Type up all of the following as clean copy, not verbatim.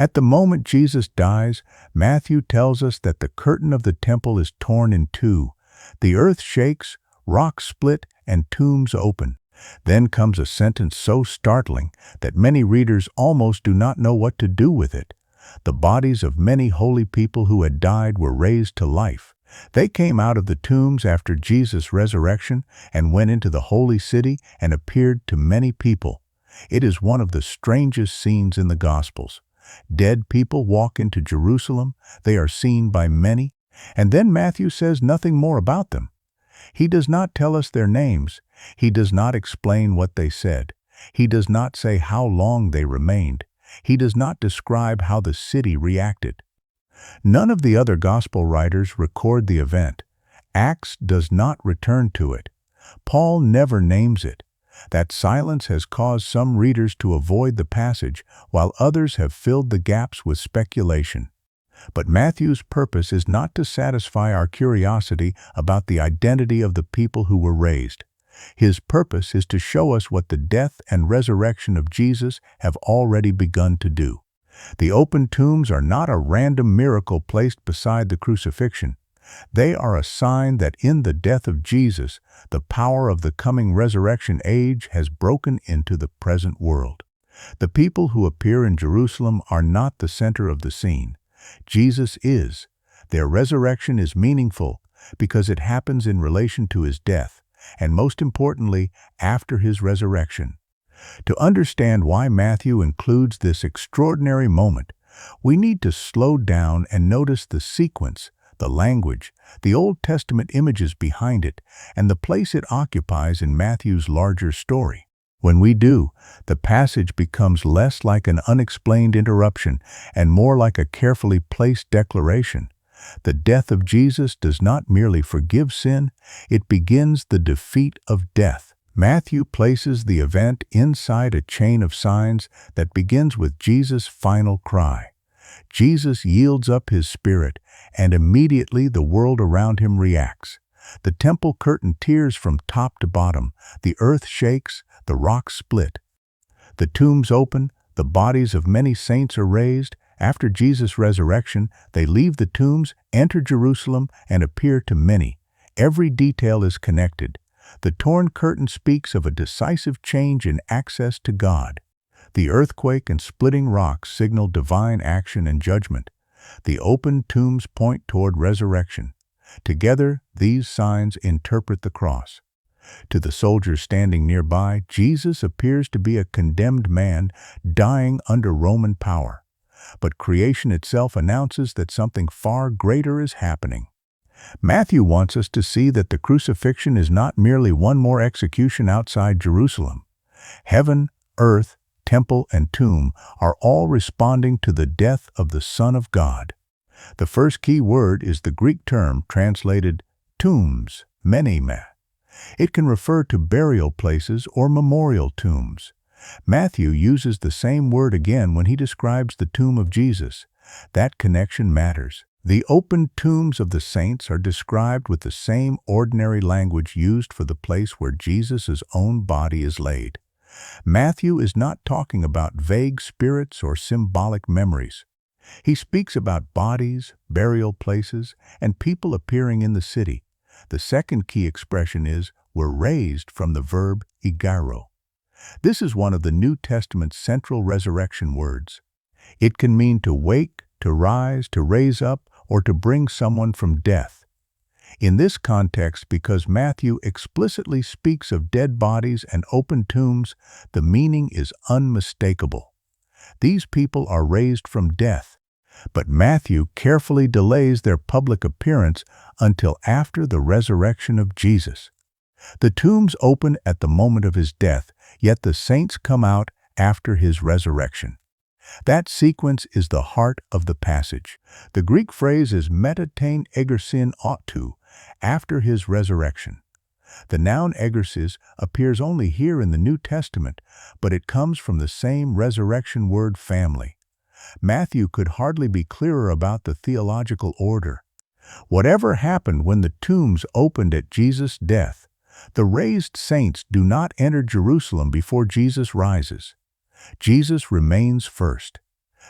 At the moment Jesus dies, Matthew tells us that the curtain of the temple is torn in two. The earth shakes, rocks split, and tombs open. Then comes a sentence so startling that many readers almost do not know what to do with it. The bodies of many holy people who had died were raised to life. They came out of the tombs after Jesus' resurrection and went into the holy city and appeared to many people. It is one of the strangest scenes in the Gospels. Dead people walk into Jerusalem, they are seen by many, and then Matthew says nothing more about them. He does not tell us their names. He does not explain what they said. He does not say how long they remained. He does not describe how the city reacted. None of the other gospel writers record the event. Acts does not return to it. Paul never names it. That silence has caused some readers to avoid the passage, while others have filled the gaps with speculation. But Matthew's purpose is not to satisfy our curiosity about the identity of the people who were raised. His purpose is to show us what the death and resurrection of Jesus have already begun to do. The open tombs are not a random miracle placed beside the crucifixion. They are a sign that in the death of Jesus, the power of the coming resurrection age has broken into the present world. The people who appear in Jerusalem are not the center of the scene. Jesus is. Their resurrection is meaningful because it happens in relation to his death, and most importantly, after his resurrection. To understand why Matthew includes this extraordinary moment, we need to slow down and notice the sequence, the language, the Old Testament images behind it, and the place it occupies in Matthew's larger story. When we do, the passage becomes less like an unexplained interruption and more like a carefully placed declaration. The death of Jesus does not merely forgive sin, it begins the defeat of death. Matthew places the event inside a chain of signs that begins with Jesus' final cry. Jesus yields up his spirit, and immediately the world around him reacts. The temple curtain tears from top to bottom, the earth shakes, the rocks split. The tombs open, the bodies of many saints are raised. After Jesus' resurrection, they leave the tombs, enter Jerusalem, and appear to many. Every detail is connected. The torn curtain speaks of a decisive change in access to God. The earthquake and splitting rocks signal divine action and judgment. The open tombs point toward resurrection. Together, these signs interpret the cross. To the soldiers standing nearby, Jesus appears to be a condemned man dying under Roman power. But creation itself announces that something far greater is happening. Matthew wants us to see that the crucifixion is not merely one more execution outside Jerusalem. Heaven, earth, temple, and tomb are all responding to the death of the Son of God. The first key word is the Greek term translated tombs, menime. It can refer to burial places or memorial tombs. Matthew uses the same word again when he describes the tomb of Jesus. That connection matters. The open tombs of the saints are described with the same ordinary language used for the place where Jesus' own body is laid. Matthew is not talking about vague spirits or symbolic memories. He speaks about bodies, burial places, and people appearing in the city. The second key expression is, "were raised," from the verb igaro. This is one of the New Testament's central resurrection words. It can mean to wake, to rise, to raise up, or to bring someone from death. In this context, because Matthew explicitly speaks of dead bodies and open tombs, the meaning is unmistakable. These people are raised from death, but Matthew carefully delays their public appearance until after the resurrection of Jesus. The tombs open at the moment of his death, yet the saints come out after his resurrection. That sequence is the heart of the passage. The Greek phrase is metatein egersin autou, after his resurrection. The noun egersis appears only here in the New Testament, but it comes from the same resurrection word family. Matthew could hardly be clearer about the theological order. Whatever happened when the tombs opened at Jesus' death, the raised saints do not enter Jerusalem before Jesus rises. Jesus remains first.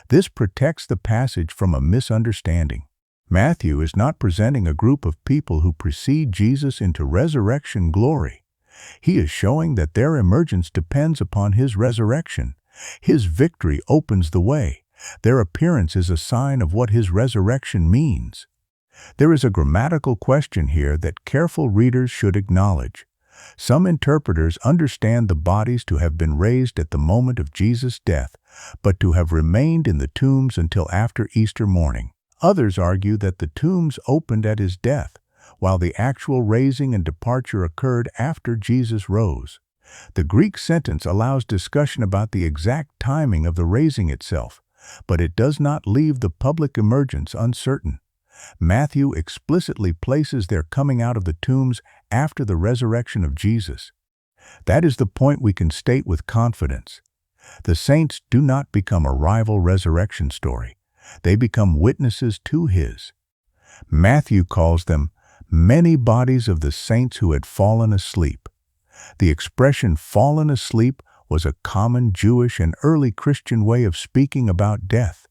This protects the passage from a misunderstanding. Matthew is not presenting a group of people who precede Jesus into resurrection glory. He is showing that their emergence depends upon his resurrection. His victory opens the way. Their appearance is a sign of what his resurrection means. There is a grammatical question here that careful readers should acknowledge. Some interpreters understand the bodies to have been raised at the moment of Jesus' death, but to have remained in the tombs until after Easter morning. Others argue that the tombs opened at his death, while the actual raising and departure occurred after Jesus rose. The Greek sentence allows discussion about the exact timing of the raising itself, but it does not leave the public emergence uncertain. Matthew explicitly places their coming out of the tombs after the resurrection of Jesus. That is the point we can state with confidence. The saints do not become a rival resurrection story. They become witnesses to his. Matthew calls them many bodies of the saints who had fallen asleep. The expression fallen asleep was a common Jewish and early Christian way of speaking about death,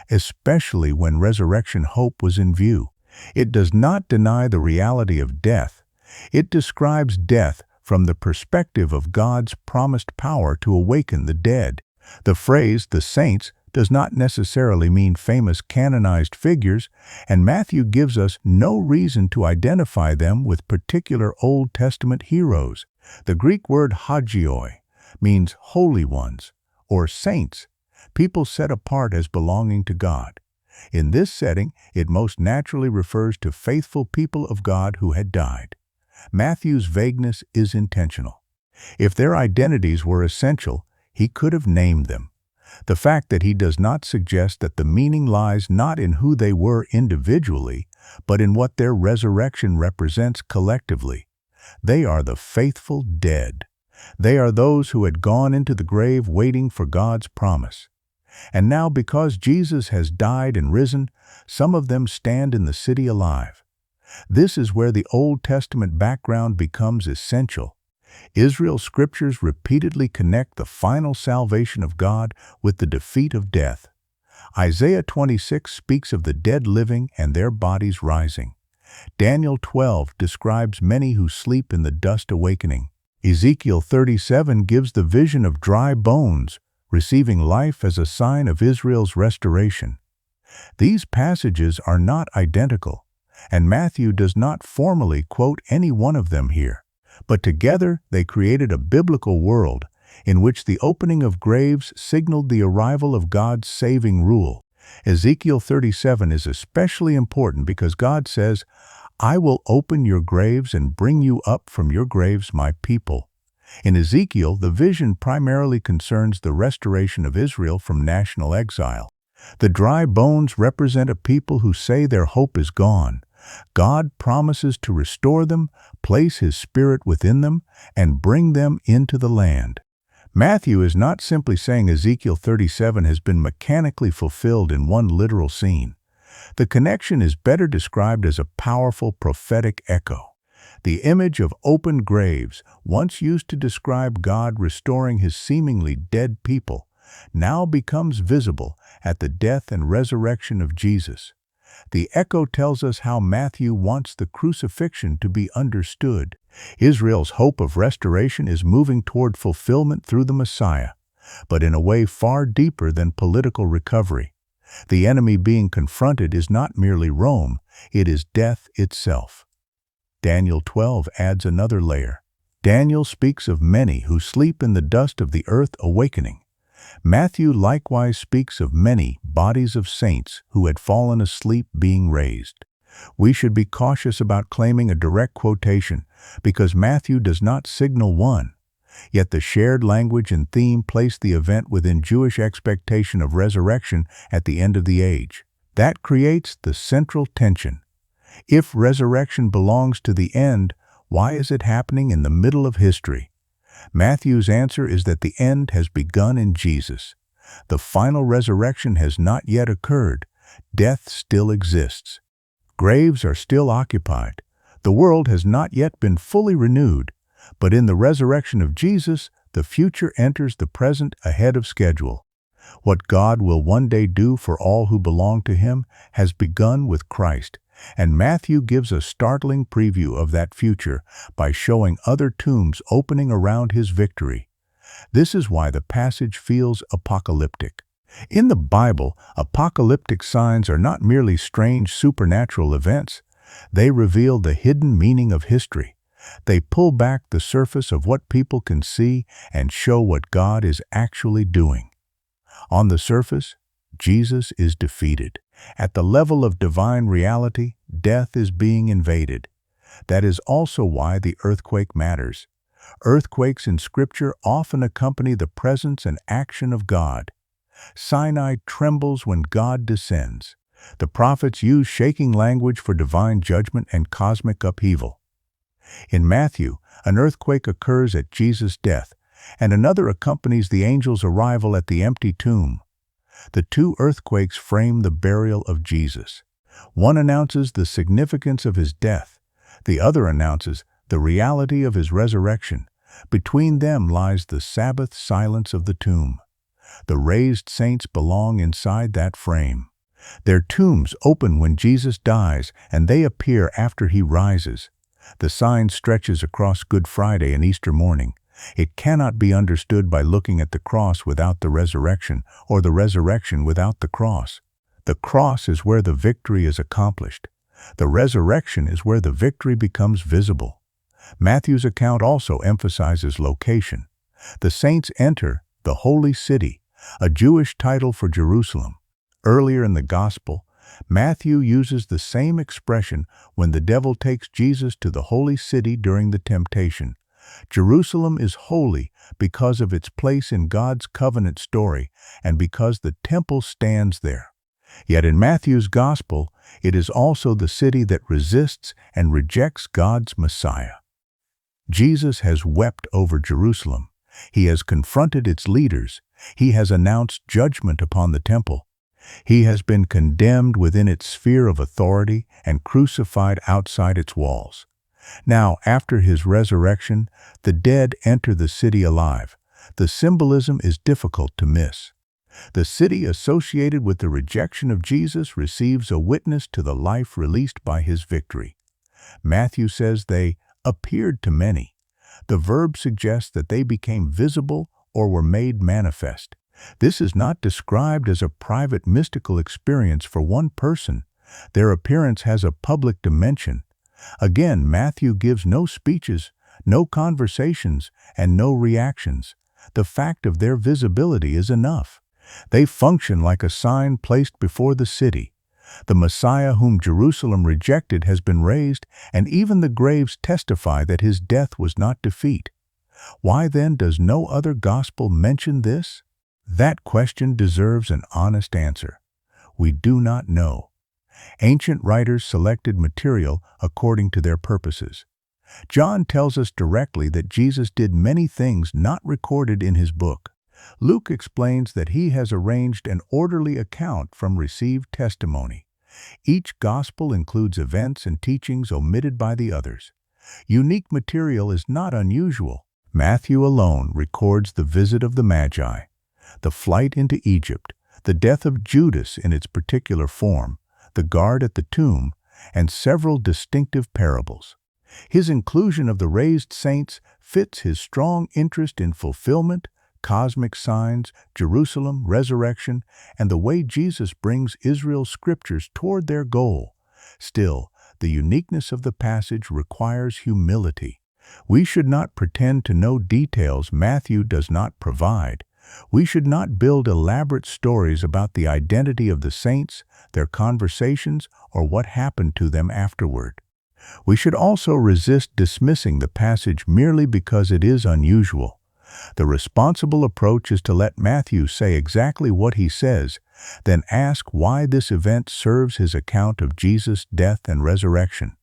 especially when resurrection hope was in view. It does not deny the reality of death. It describes death from the perspective of God's promised power to awaken the dead. The phrase, the saints, does not necessarily mean famous canonized figures, and Matthew gives us no reason to identify them with particular Old Testament heroes. The Greek word hagioi means holy ones, or saints, people set apart as belonging to God. In this setting, it most naturally refers to faithful people of God who had died. Matthew's vagueness is intentional. If their identities were essential, he could have named them. The fact that he does not suggest that the meaning lies not in who they were individually, but in what their resurrection represents collectively. They are the faithful dead. They are those who had gone into the grave waiting for God's promise. And now, because Jesus has died and risen, some of them stand in the city alive. This is where the Old Testament background becomes essential. Israel's scriptures repeatedly connect the final salvation of God with the defeat of death. Isaiah 26 speaks of the dead living and their bodies rising. Daniel 12 describes many who sleep in the dust awakening. Ezekiel 37 gives the vision of dry bones, receiving life as a sign of Israel's restoration. These passages are not identical, and Matthew does not formally quote any one of them here. But together they created a biblical world in which the opening of graves signaled the arrival of God's saving rule. Ezekiel 37 is especially important because God says, "I will open your graves and bring you up from your graves, my people." In Ezekiel, the vision primarily concerns the restoration of Israel from national exile. The dry bones represent a people who say their hope is gone. God promises to restore them, place His Spirit within them, and bring them into the land. Matthew is not simply saying Ezekiel 37 has been mechanically fulfilled in one literal scene. The connection is better described as a powerful prophetic echo. The image of open graves, once used to describe God restoring His seemingly dead people, now becomes visible at the death and resurrection of Jesus. The echo tells us how Matthew wants the crucifixion to be understood. Israel's hope of restoration is moving toward fulfillment through the Messiah, but in a way far deeper than political recovery. The enemy being confronted is not merely Rome, it is death itself. Daniel 12 adds another layer. Daniel speaks of many who sleep in the dust of the earth awakening. Matthew likewise speaks of many bodies of saints who had fallen asleep being raised. We should be cautious about claiming a direct quotation because Matthew does not signal one. Yet the shared language and theme place the event within Jewish expectation of resurrection at the end of the age. That creates the central tension. If resurrection belongs to the end, why is it happening in the middle of history? Matthew's answer is that the end has begun in Jesus. The final resurrection has not yet occurred. Death still exists. Graves are still occupied. The world has not yet been fully renewed, but in the resurrection of Jesus, the future enters the present ahead of schedule. What God will one day do for all who belong to Him has begun with Christ, and Matthew gives a startling preview of that future by showing other tombs opening around His victory. This is why the passage feels apocalyptic. In the Bible, apocalyptic signs are not merely strange supernatural events. They reveal the hidden meaning of history. They pull back the surface of what people can see and show what God is actually doing. On the surface, Jesus is defeated. At the level of divine reality, death is being invaded. That is also why the earthquake matters. Earthquakes in Scripture often accompany the presence and action of God. Sinai trembles when God descends. The prophets use shaking language for divine judgment and cosmic upheaval. In Matthew, an earthquake occurs at Jesus' death, and another accompanies the angel's arrival at the empty tomb. The two earthquakes frame the burial of Jesus. One announces the significance of His death. The other announces the reality of His resurrection. Between them lies the Sabbath silence of the tomb. The raised saints belong inside that frame. Their tombs open when Jesus dies, and they appear after He rises. The sign stretches across Good Friday and Easter morning. It cannot be understood by looking at the cross without the resurrection, or the resurrection without the cross. The cross is where the victory is accomplished. The resurrection is where the victory becomes visible. Matthew's account also emphasizes location. The saints enter the Holy City, a Jewish title for Jerusalem. Earlier in the Gospel, Matthew uses the same expression when the devil takes Jesus to the Holy City during the temptation. Jerusalem is holy because of its place in God's covenant story and because the temple stands there. Yet in Matthew's Gospel, it is also the city that resists and rejects God's Messiah. Jesus has wept over Jerusalem. He has confronted its leaders. He has announced judgment upon the temple. He has been condemned within its sphere of authority and crucified outside its walls. Now, after His resurrection, the dead enter the city alive. The symbolism is difficult to miss. The city associated with the rejection of Jesus receives a witness to the life released by His victory. Matthew says they appeared to many. The verb suggests that they became visible or were made manifest. This is not described as a private mystical experience for one person. Their appearance has a public dimension. Again, Matthew gives no speeches, no conversations, and no reactions. The fact of their visibility is enough. They function like a sign placed before the city. The Messiah whom Jerusalem rejected has been raised, and even the graves testify that His death was not defeat. Why then does no other gospel mention this? That question deserves an honest answer. We do not know. Ancient writers selected material according to their purposes. John tells us directly that Jesus did many things not recorded in his book. Luke explains that he has arranged an orderly account from received testimony. Each gospel includes events and teachings omitted by the others. Unique material is not unusual. Matthew alone records the visit of the Magi, the flight into Egypt, the death of Judas in its particular form, the guard at the tomb, and several distinctive parables. His inclusion of the raised saints fits his strong interest in fulfillment, cosmic signs, Jerusalem, resurrection, and the way Jesus brings Israel's scriptures toward their goal. Still, the uniqueness of the passage requires humility. We should not pretend to know details Matthew does not provide. We should not build elaborate stories about the identity of the saints, their conversations, or what happened to them afterward. We should also resist dismissing the passage merely because it is unusual. The responsible approach is to let Matthew say exactly what he says, then ask why this event serves his account of Jesus' death and resurrection.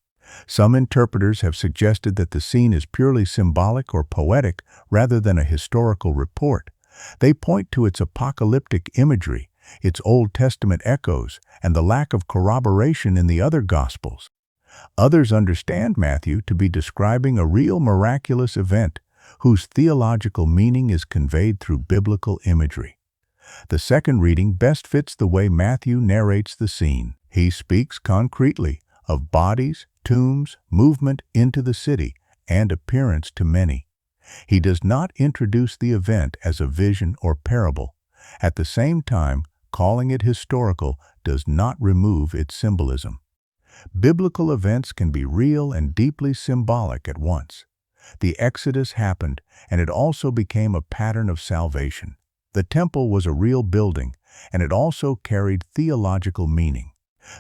Some interpreters have suggested that the scene is purely symbolic or poetic rather than a historical report. They point to its apocalyptic imagery, its Old Testament echoes, and the lack of corroboration in the other Gospels. Others understand Matthew to be describing a real miraculous event, whose theological meaning is conveyed through biblical imagery. The second reading best fits the way Matthew narrates the scene. He speaks concretely of bodies, tombs, movement into the city, and appearance to many. He does not introduce the event as a vision or parable. At the same time, calling it historical does not remove its symbolism. Biblical events can be real and deeply symbolic at once. The Exodus happened, and it also became a pattern of salvation. The temple was a real building, and it also carried theological meaning.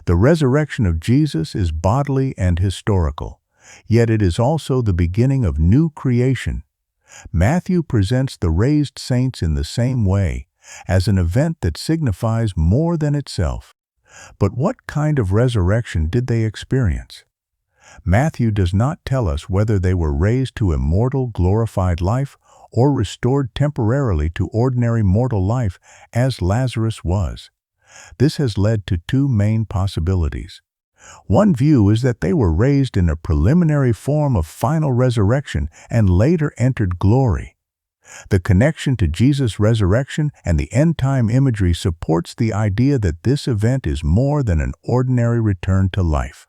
The resurrection of Jesus is bodily and historical, yet it is also the beginning of new creation. Matthew presents the raised saints in the same way, as an event that signifies more than itself. But what kind of resurrection did they experience? Matthew does not tell us whether they were raised to immortal, glorified life or restored temporarily to ordinary mortal life as Lazarus was. This has led to two main possibilities. One view is that they were raised in a preliminary form of final resurrection and later entered glory. The connection to Jesus' resurrection and the end-time imagery supports the idea that this event is more than an ordinary return to life.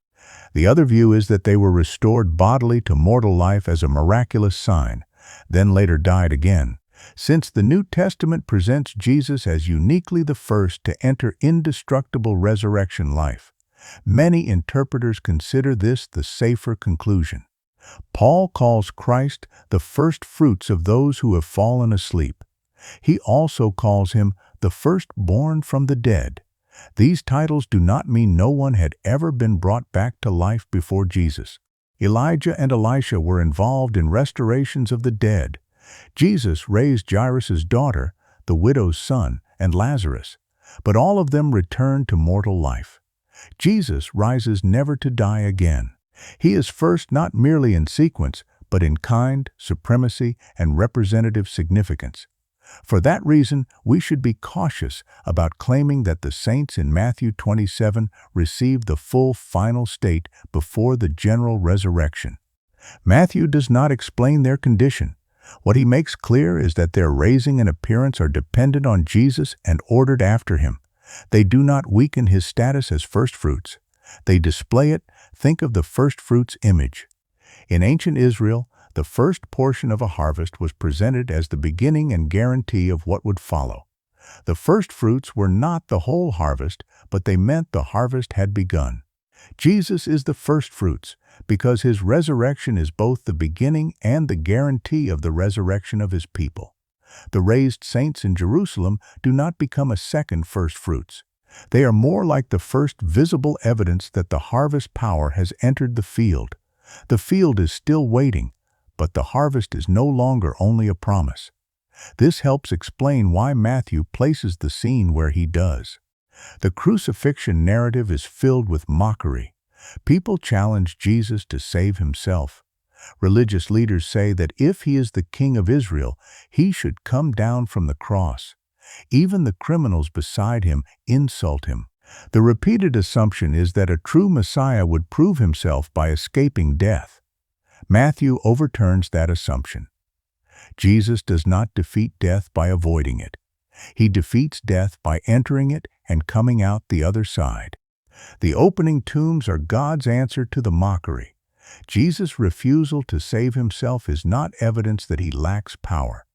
The other view is that they were restored bodily to mortal life as a miraculous sign, then later died again. Since the New Testament presents Jesus as uniquely the first to enter indestructible resurrection life, many interpreters consider this the safer conclusion. Paul calls Christ the first fruits of those who have fallen asleep. He also calls him the firstborn from the dead. These titles do not mean no one had ever been brought back to life before Jesus. Elijah and Elisha were involved in restorations of the dead. Jesus raised Jairus' daughter, the widow's son, and Lazarus, but all of them returned to mortal life. Jesus rises never to die again. He is first not merely in sequence, but in kind, supremacy, and representative significance. For that reason, we should be cautious about claiming that the saints in Matthew 27 received the full final state before the general resurrection. Matthew does not explain their condition. What he makes clear is that their raising and appearance are dependent on Jesus and ordered after him. They do not weaken his status as firstfruits. They display it. Think of the firstfruits image. In ancient Israel, the first portion of a harvest was presented as the beginning and guarantee of what would follow. The firstfruits were not the whole harvest, but they meant the harvest had begun. Jesus is the firstfruits because his resurrection is both the beginning and the guarantee of the resurrection of his people. The raised saints in Jerusalem do not become a second firstfruits. They are more like the first visible evidence that the harvest power has entered the field. The field is still waiting, but the harvest is no longer only a promise. This helps explain why Matthew places the scene where he does. The crucifixion narrative is filled with mockery. People challenge Jesus to save himself. Religious leaders say that if he is the King of Israel, he should come down from the cross. Even the criminals beside him insult him. The repeated assumption is that a true Messiah would prove himself by escaping death. Matthew overturns that assumption. Jesus does not defeat death by avoiding it. He defeats death by entering it and coming out the other side. The opening tombs are God's answer to the mockery. Jesus' refusal to save himself is not evidence that he lacks power.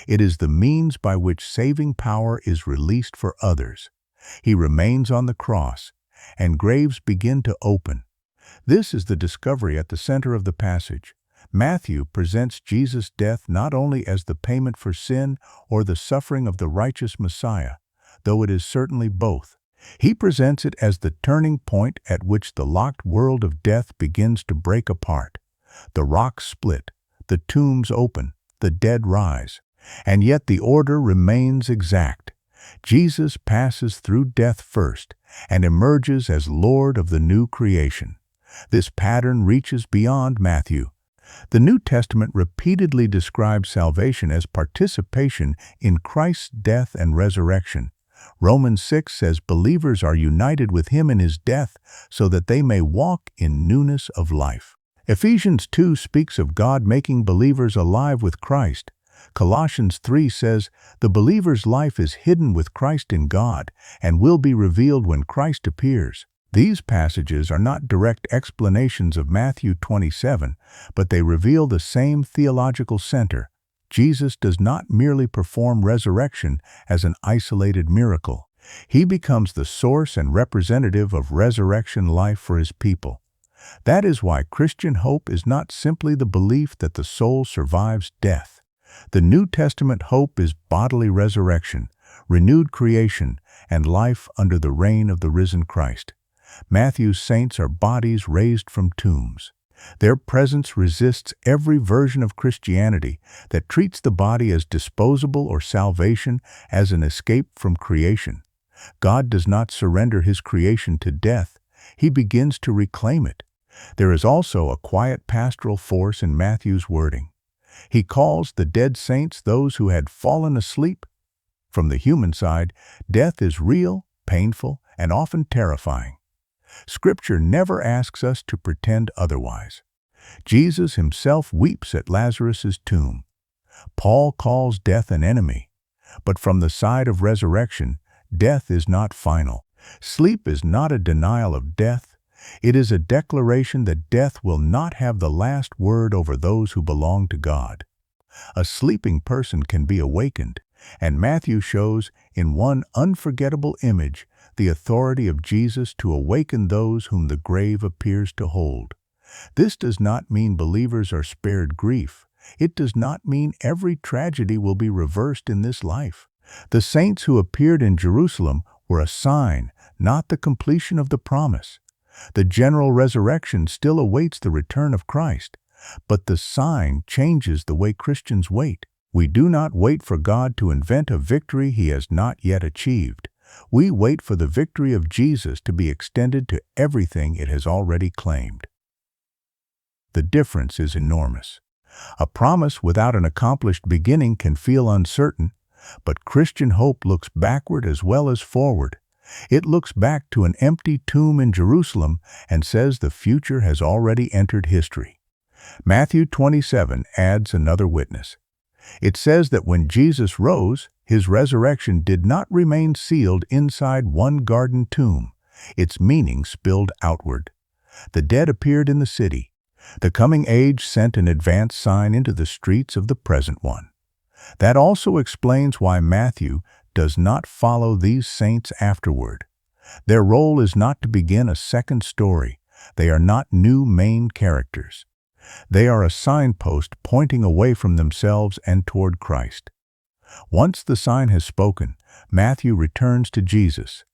It is the means by which saving power is released for others. He remains on the cross, and graves begin to open. This is the discovery at the center of the passage. Matthew presents Jesus' death not only as the payment for sin or the suffering of the righteous Messiah, though it is certainly both. He presents it as the turning point at which the locked world of death begins to break apart. The rocks split, the tombs open, the dead rise. And yet the order remains exact. Jesus passes through death first and emerges as Lord of the new creation. This pattern reaches beyond Matthew. The New Testament repeatedly describes salvation as participation in Christ's death and resurrection. Romans 6 says believers are united with him in his death so that they may walk in newness of life. Ephesians 2 speaks of God making believers alive with Christ. Colossians 3 says, "The believer's life is hidden with Christ in God and will be revealed when Christ appears." These passages are not direct explanations of Matthew 27, but they reveal the same theological center. Jesus does not merely perform resurrection as an isolated miracle. He becomes the source and representative of resurrection life for his people. That is why Christian hope is not simply the belief that the soul survives death. The New Testament hope is bodily resurrection, renewed creation, and life under the reign of the risen Christ. Matthew's saints are bodies raised from tombs. Their presence resists every version of Christianity that treats the body as disposable or salvation as an escape from creation. God does not surrender his creation to death. He begins to reclaim it. There is also a quiet pastoral force in Matthew's wording. He calls the dead saints those who had fallen asleep. From the human side, death is real, painful, and often terrifying. Scripture never asks us to pretend otherwise. Jesus himself weeps at Lazarus' tomb. Paul calls death an enemy. But from the side of resurrection, death is not final. Sleep is not a denial of death. It is a declaration that death will not have the last word over those who belong to God. A sleeping person can be awakened, and Matthew shows, in one unforgettable image, the authority of Jesus to awaken those whom the grave appears to hold. This does not mean believers are spared grief. It does not mean every tragedy will be reversed in this life. The saints who appeared in Jerusalem were a sign, not the completion of the promise. The general resurrection still awaits the return of Christ, but the sign changes the way Christians wait. We do not wait for God to invent a victory he has not yet achieved. We wait for the victory of Jesus to be extended to everything it has already claimed. The difference is enormous. A promise without an accomplished beginning can feel uncertain, but Christian hope looks backward as well as forward. It looks back to an empty tomb in Jerusalem and says the future has already entered history. Matthew 27 adds another witness. It says that when Jesus rose, his resurrection did not remain sealed inside one garden tomb. Its meaning spilled outward. The dead appeared in the city. The coming age sent an advance sign into the streets of the present one. That also explains why Matthew does not follow these saints afterward. Their role is not to begin a second story. They are not new main characters. They are a signpost pointing away from themselves and toward Christ. Once the sign has spoken, Matthew returns to Jesus.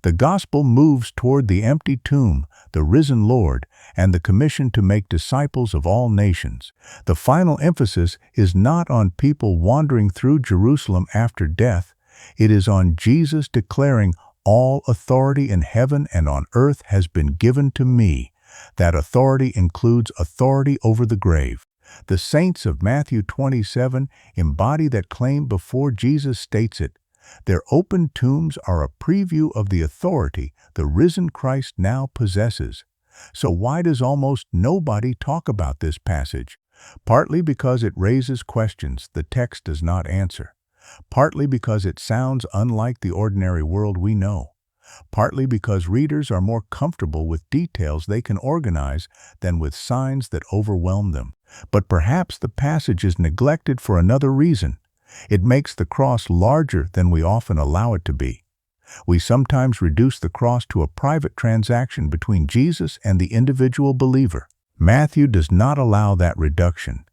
The gospel moves toward the empty tomb, the risen Lord, and the commission to make disciples of all nations. The final emphasis is not on people wandering through Jerusalem after death. It is on Jesus declaring, "All authority in heaven and on earth has been given to me." That authority includes authority over the grave. The saints of Matthew 27 embody that claim before Jesus states it. Their open tombs are a preview of the authority the risen Christ now possesses. So why does almost nobody talk about this passage? Partly because it raises questions the text does not answer. Partly because it sounds unlike the ordinary world we know. Partly because readers are more comfortable with details they can organize than with signs that overwhelm them. But perhaps the passage is neglected for another reason. It makes the cross larger than we often allow it to be. We sometimes reduce the cross to a private transaction between Jesus and the individual believer. Matthew does not allow that reduction.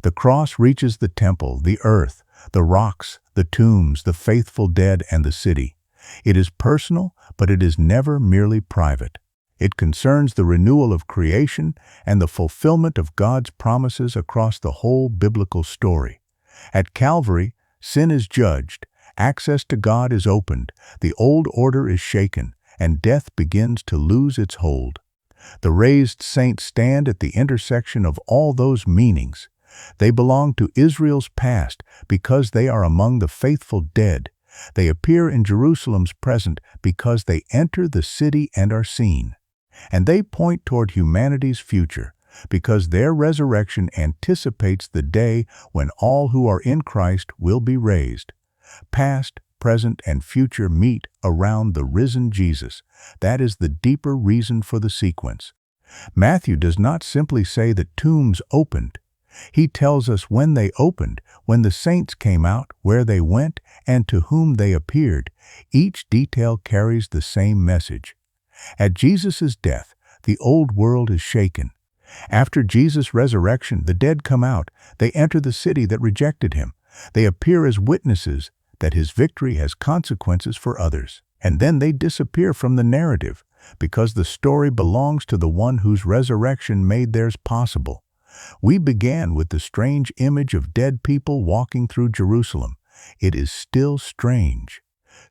The cross reaches the temple, the earth, the rocks, the tombs, the faithful dead, and the city. It is personal, but it is never merely private. It concerns the renewal of creation and the fulfillment of God's promises across the whole biblical story. At Calvary, sin is judged, access to God is opened, the old order is shaken, and death begins to lose its hold. The raised saints stand at the intersection of all those meanings. They belong to Israel's past because they are among the faithful dead. They appear in Jerusalem's present because they enter the city and are seen. And they point toward humanity's future, because their resurrection anticipates the day when all who are in Christ will be raised. Past, present, and future meet around the risen Jesus. That is the deeper reason for the sequence. Matthew does not simply say that tombs opened. He tells us when they opened, when the saints came out, where they went, and to whom they appeared. Each detail carries the same message. At Jesus' death, the old world is shaken. After Jesus' resurrection, the dead come out. They enter the city that rejected him. They appear as witnesses that his victory has consequences for others. And then they disappear from the narrative, because the story belongs to the one whose resurrection made theirs possible. We began with the strange image of dead people walking through Jerusalem. It is still strange.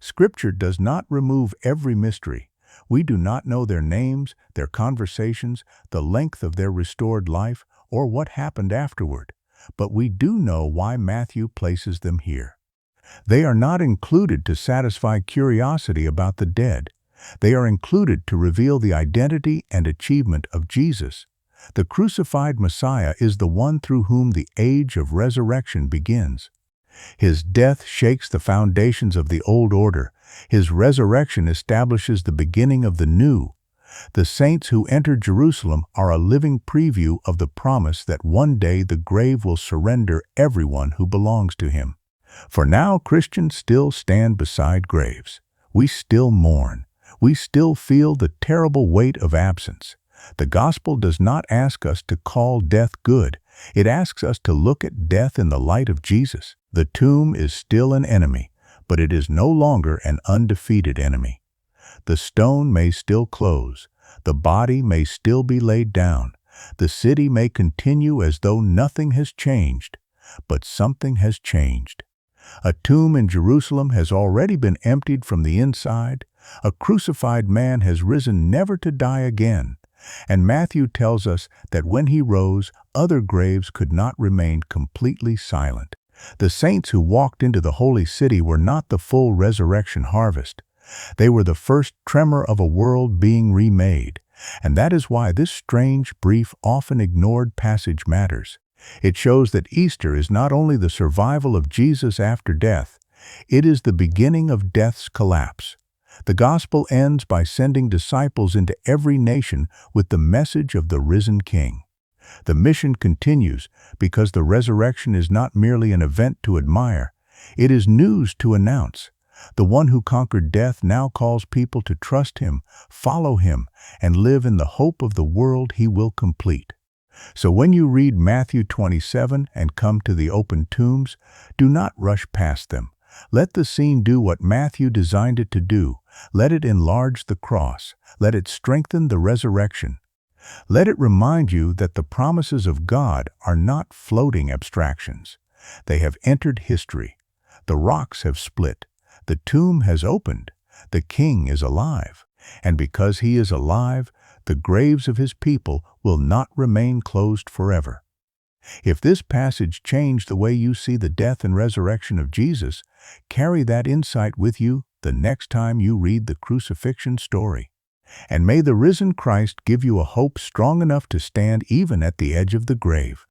Scripture does not remove every mystery. We do not know their names, their conversations, the length of their restored life, or what happened afterward. But we do know why Matthew places them here. They are not included to satisfy curiosity about the dead. They are included to reveal the identity and achievement of Jesus. The crucified Messiah is the one through whom the age of resurrection begins. His death shakes the foundations of the old order. His resurrection establishes the beginning of the new. The saints who enter Jerusalem are a living preview of the promise that one day the grave will surrender everyone who belongs to him. For now, Christians still stand beside graves. We still mourn. We still feel the terrible weight of absence. The gospel does not ask us to call death good. It asks us to look at death in the light of Jesus. The tomb is still an enemy, but it is no longer an undefeated enemy. The stone may still close. The body may still be laid down. The city may continue as though nothing has changed, but something has changed. A tomb in Jerusalem has already been emptied from the inside. A crucified man has risen never to die again. And Matthew tells us that when he rose, other graves could not remain completely silent. The saints who walked into the holy city were not the full resurrection harvest. They were the first tremor of a world being remade. And that is why this strange, brief, often ignored passage matters. It shows that Easter is not only the survival of Jesus after death, it is the beginning of death's collapse. The gospel ends by sending disciples into every nation with the message of the risen King. The mission continues because the resurrection is not merely an event to admire, it is news to announce. The one who conquered death now calls people to trust him, follow him, and live in the hope of the world he will complete. So when you read Matthew 27 and come to the open tombs, do not rush past them. Let the scene do what Matthew designed it to do. Let it enlarge the cross. Let it strengthen the resurrection. Let it remind you that the promises of God are not floating abstractions. They have entered history. The rocks have split. The tomb has opened. The King is alive. And because he is alive, the graves of his people will not remain closed forever. If this passage changed the way you see the death and resurrection of Jesus, carry that insight with you the next time you read the crucifixion story. And may the risen Christ give you a hope strong enough to stand even at the edge of the grave.